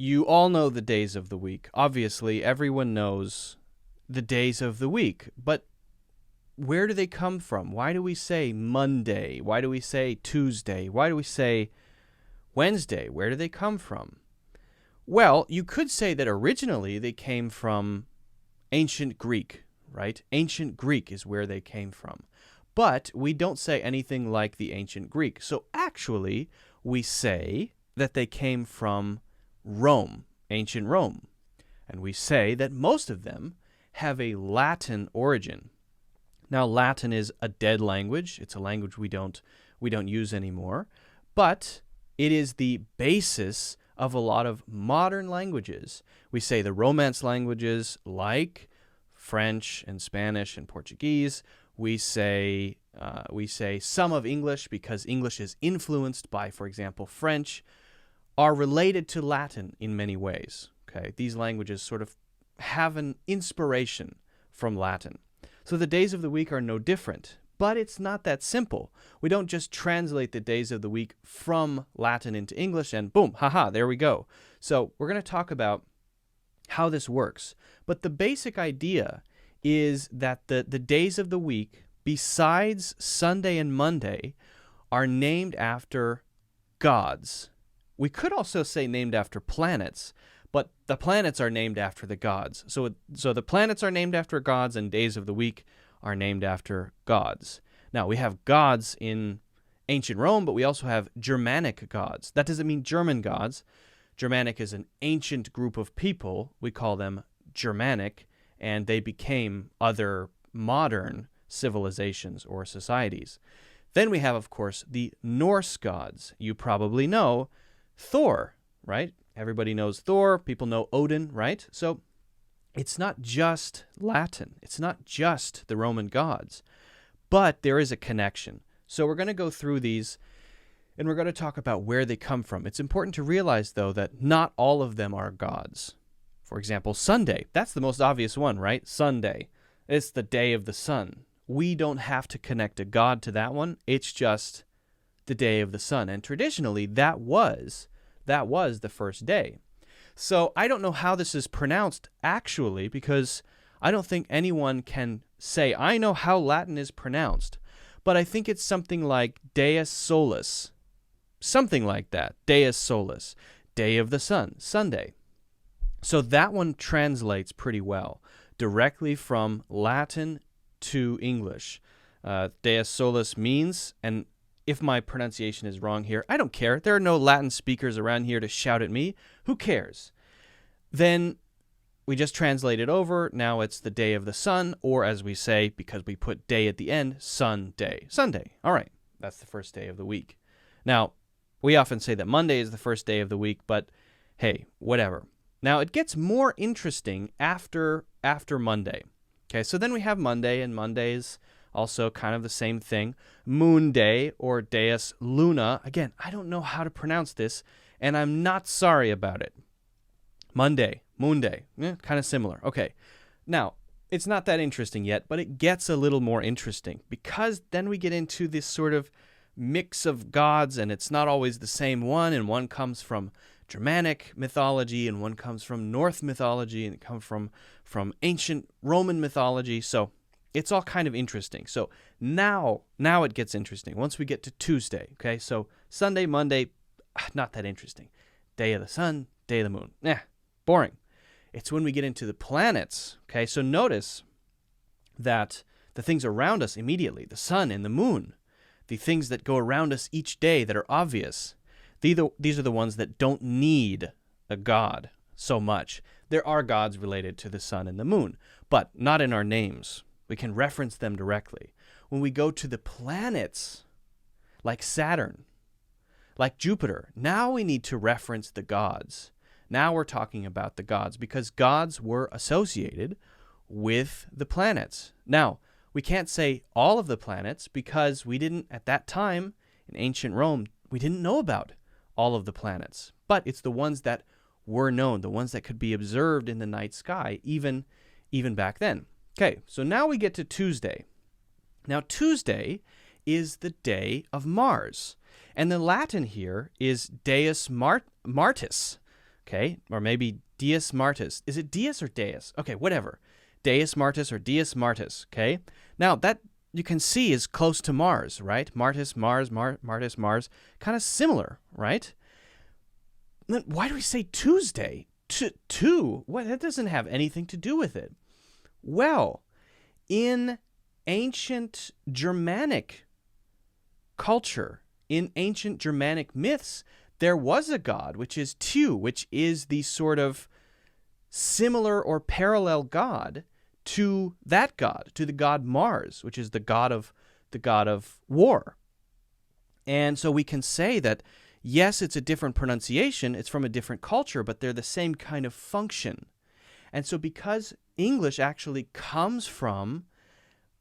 You all know the days of the week. Obviously, everyone knows the days of the week, but where do they come from? Why do we say Monday? Why do we say Tuesday? Why do we say Wednesday? Where do they come from? Well, you could say that originally they came from ancient Greek, right? Ancient Greek is where they came from. But we don't say anything like the ancient Greek. So actually, we say that they came from Rome, ancient Rome. And we say that most of them have a Latin origin. Now, Latin is a dead language. It's a language we don't use anymore. But it is the basis of a lot of modern languages. We say the Romance languages like French and Spanish and Portuguese. We say some of English because English is influenced by, for example, French, are related to Latin in many ways. Okay, these languages sort of have an inspiration from Latin. So the days of the week are no different, but it's not that simple. We don't just translate the days of the week from Latin into English and boom, haha, there we go. So we're going to talk about how this works. But the basic idea is that the days of the week, besides Sunday and Monday, are named after gods. We could also say named after planets, but the planets are named after the gods. So the planets are named after gods and days of the week are named after gods. Now, we have gods in ancient Rome, but we also have Germanic gods. That doesn't mean German gods. Germanic is an ancient group of people. We call them Germanic, and they became other modern civilizations or societies. Then we have, of course, the Norse gods. You probably know Thor, right? Everybody knows Thor. People know Odin, right? So it's not just Latin. It's not just the Roman gods, but there is a connection. So we're going to go through these, and we're going to talk about where they come from. It's important to realize, though, that not all of them are gods. For example, Sunday. That's the most obvious one, right? Sunday. It's the day of the sun. We don't have to connect a god to that one. It's just the day of the sun. And traditionally, that was the first day. So I don't know how this is pronounced actually, because I don't think anyone can say, I know how Latin is pronounced, but I think it's something like Deus Solis. Something like that. Deus Solis. Day of the sun. Sunday. So that one translates pretty well, directly from Latin to English. Deus Solis means, and if my pronunciation is wrong here, I don't care. There are no Latin speakers around here to shout at me. Who cares? Then we just translate it over. Now it's the day of the sun, or as we say, because we put day at the end, Sunday. Sunday. All right. That's the first day of the week. Now, we often say that Monday is the first day of the week, but hey, whatever. Now, it gets more interesting after Monday. Okay, so then we have Monday, and Monday's also kind of the same thing. Moon Day or Deus Luna. Again, I don't know how to pronounce this, and I'm not sorry about it. Monday, Moon Day, kind of similar. Okay, now, it's not that interesting yet, but it gets a little more interesting because then we get into this sort of mix of gods, and it's not always the same one, and one comes from Germanic mythology, and one comes from Norse mythology, and it comes from ancient Roman mythology, so it's all kind of interesting. So now it gets interesting once we get to Tuesday, okay? So Sunday, Monday, not that interesting. Day of the sun, day of the moon, boring. It's when we get into the planets, okay? So notice that the things around us immediately, the sun and the moon, the things that go around us each day that are obvious, these are the ones that don't need a god so much. There are gods related to the sun and the moon, but not in our names. We can reference them directly. When we go to the planets, like Saturn, like Jupiter, now we need to reference the gods. Now we're talking about the gods because gods were associated with the planets. Now, we can't say all of the planets because we didn't, at that time, in ancient Rome, we didn't know about all of the planets. But it's the ones that were known, the ones that could be observed in the night sky, even back then. Okay, so now we get to Tuesday. Now, Tuesday is the day of Mars. And the Latin here is Deus Martis. okay? Or maybe Dies Martis. Is it Dies or Deus? Okay, whatever. Deus Martis or Dies Martis, okay? Now, that you can see is close to Mars, right? Martis, Mars, Martis, Mars. Kind of similar, right? Then why do we say Tuesday? Two? What? That doesn't have anything to do with it. Well, in ancient Germanic culture, in ancient Germanic myths, there was a god, which is Tu, which is the sort of similar or parallel god to that god, to the god Mars, which is the god of war. And so we can say that, yes, it's a different pronunciation, it's from a different culture, but they're the same kind of function. And so because English actually comes from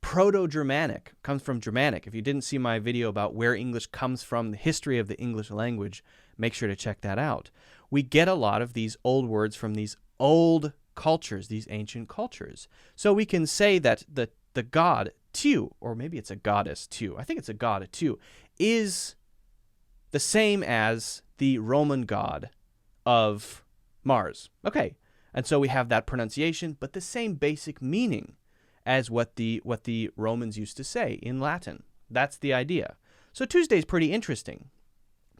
Proto-Germanic, comes from Germanic. If you didn't see my video about where English comes from, the history of the English language, make sure to check that out. We get a lot of these old words from these old cultures, these ancient cultures. So we can say that the god Tu, or maybe it's a goddess Tu, I think it's a god Tu, is the same as the Roman god of Mars. Okay, and so we have that pronunciation, but the same basic meaning as what the Romans used to say in Latin. That's the idea. So Tuesday is pretty interesting.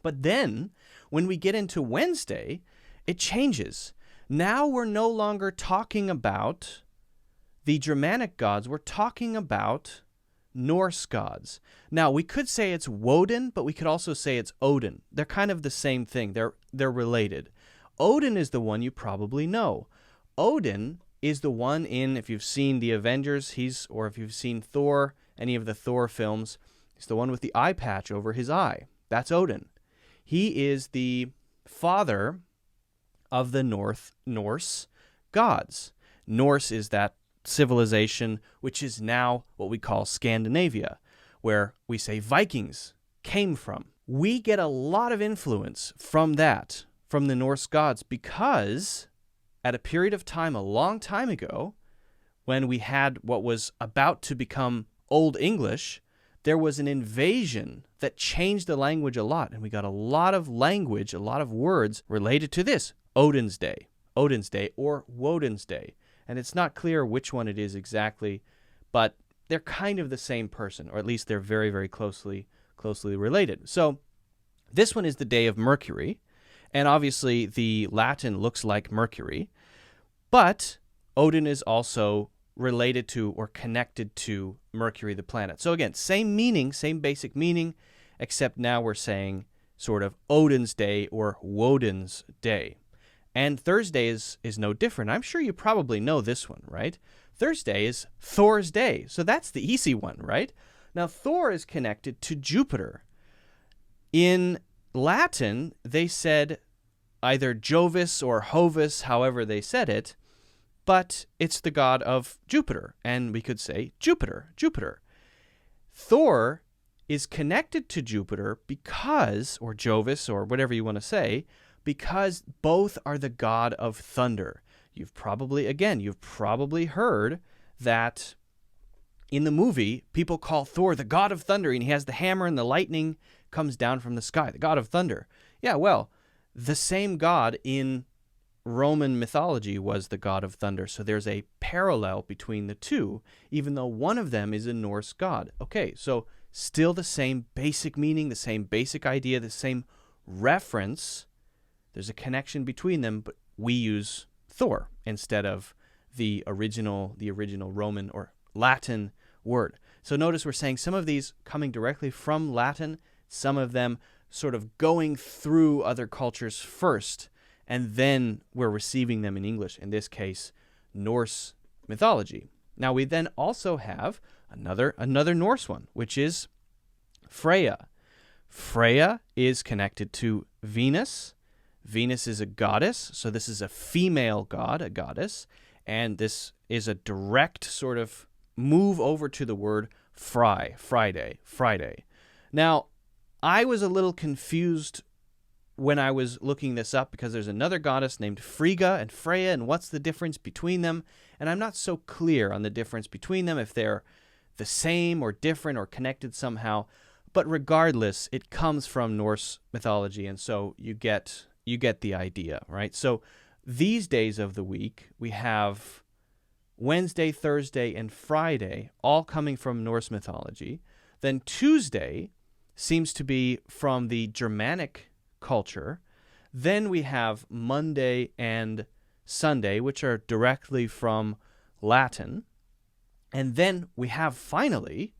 But then, when we get into Wednesday, it changes. Now we're no longer talking about the Germanic gods. We're talking about Norse gods. Now, we could say it's Woden, but we could also say it's Odin. They're kind of the same thing. They're related. Odin is the one you probably know. Odin is the one in, if you've seen the Avengers, or if you've seen Thor, any of the Thor films, he's the one with the eye patch over his eye. That's Odin. He is the father of the Norse gods. Norse is that civilization which is now what we call Scandinavia, where we say Vikings came from. We get a lot of influence from that, from the Norse gods, because at a period of time, a long time ago, when we had what was about to become Old English, there was an invasion that changed the language a lot, and we got a lot of language, a lot of words related to this, Odin's Day, or Woden's Day. And it's not clear which one it is exactly, but they're kind of the same person, or at least they're very, very closely related. So this one is the day of Mercury, and obviously the Latin looks like Mercury, but Odin is also related to or connected to Mercury, the planet. So again, same meaning, same basic meaning, except now we're saying sort of Odin's Day or Woden's Day. And Thursday is no different. I'm sure you probably know this one, right? Thursday is Thor's Day, so that's the easy one, right? Now, Thor is connected to Jupiter. In Latin, they said either Jovis or Hovus, however they said it, but it's the god of Jupiter, and we could say Jupiter. Thor is connected to Jupiter because, or Jovis, or whatever you want to say, because both are the god of thunder. You've probably heard that in the movie, people call Thor the god of thunder, and he has the hammer and the lightning comes down from the sky, the god of thunder. Yeah, well, the same god in Roman mythology was the god of thunder, so there's a parallel between the two, even though one of them is a Norse god. Okay, so still the same basic meaning, the same basic idea, the same reference. There's a connection between them, but we use Thor instead of the original Roman or Latin word. So notice we're saying some of these coming directly from Latin, some of them sort of going through other cultures first, and then we're receiving them in English, in this case, Norse mythology. Now we then also have another Norse one, which is Freya. Freya is connected to Venus. Venus is a goddess, so this is a female god, a goddess, and this is a direct sort of move over to the word Friday. Now, I was a little confused when I was looking this up because there's another goddess named Frigga and Freya, and what's the difference between them? And I'm not so clear on the difference between them, if they're the same or different or connected somehow. But regardless, it comes from Norse mythology, and so you get you get the idea, right? So these days of the week, we have Wednesday, Thursday, and Friday, all coming from Norse mythology. Then Tuesday seems to be from the Germanic culture. Then we have Monday and Sunday, which are directly from Latin. And then we have, finally,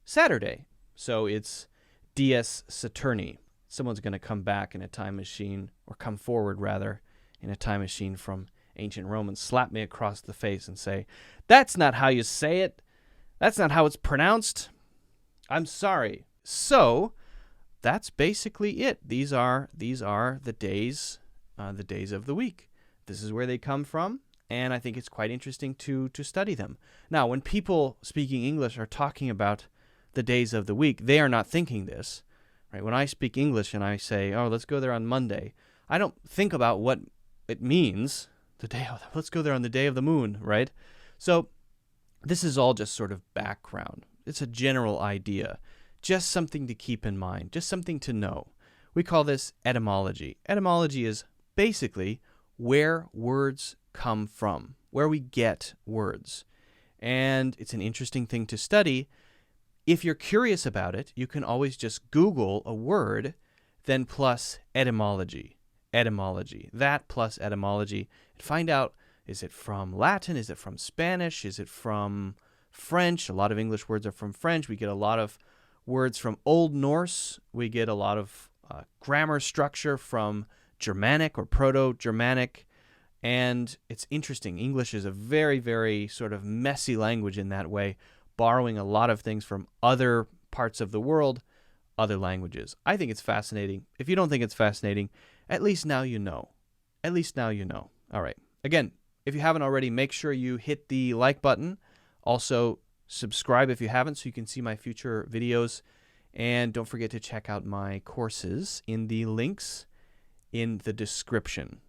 Saturday. So it's Dies Saturni. Someone's going to come back in a time machine, or come forward, rather, in a time machine from ancient Rome and slap me across the face and say, "That's not how you say it. That's not how it's pronounced. I'm sorry." So that's basically it. These are the days of the week. This is where they come from, and I think it's quite interesting to study them. Now, when people speaking English are talking about the days of the week, they are not thinking this, right? When I speak English and I say, "Oh, let's go there on Monday," I don't think about what it means. Let's go there on the day of the moon, right? So this is all just sort of background. It's a general idea, just something to keep in mind, just something to know. We call this etymology. Etymology is basically where words come from, where we get words. And it's an interesting thing to study. If you're curious about it, you can always just Google a word, then plus etymology. Etymology. That plus etymology. And find out, is it from Latin? Is it from Spanish? Is it from French? A lot of English words are from French. We get a lot of words from Old Norse. We get a lot of grammar structure from Germanic or Proto-Germanic. And it's interesting. English is a very, very sort of messy language in that way, borrowing a lot of things from other parts of the world, other languages. I think it's fascinating. If you don't think it's fascinating, at least now you know. At least now you know. All right. Again, if you haven't already, make sure you hit the like button. Also, subscribe if you haven't so you can see my future videos. And don't forget to check out my courses in the links in the description.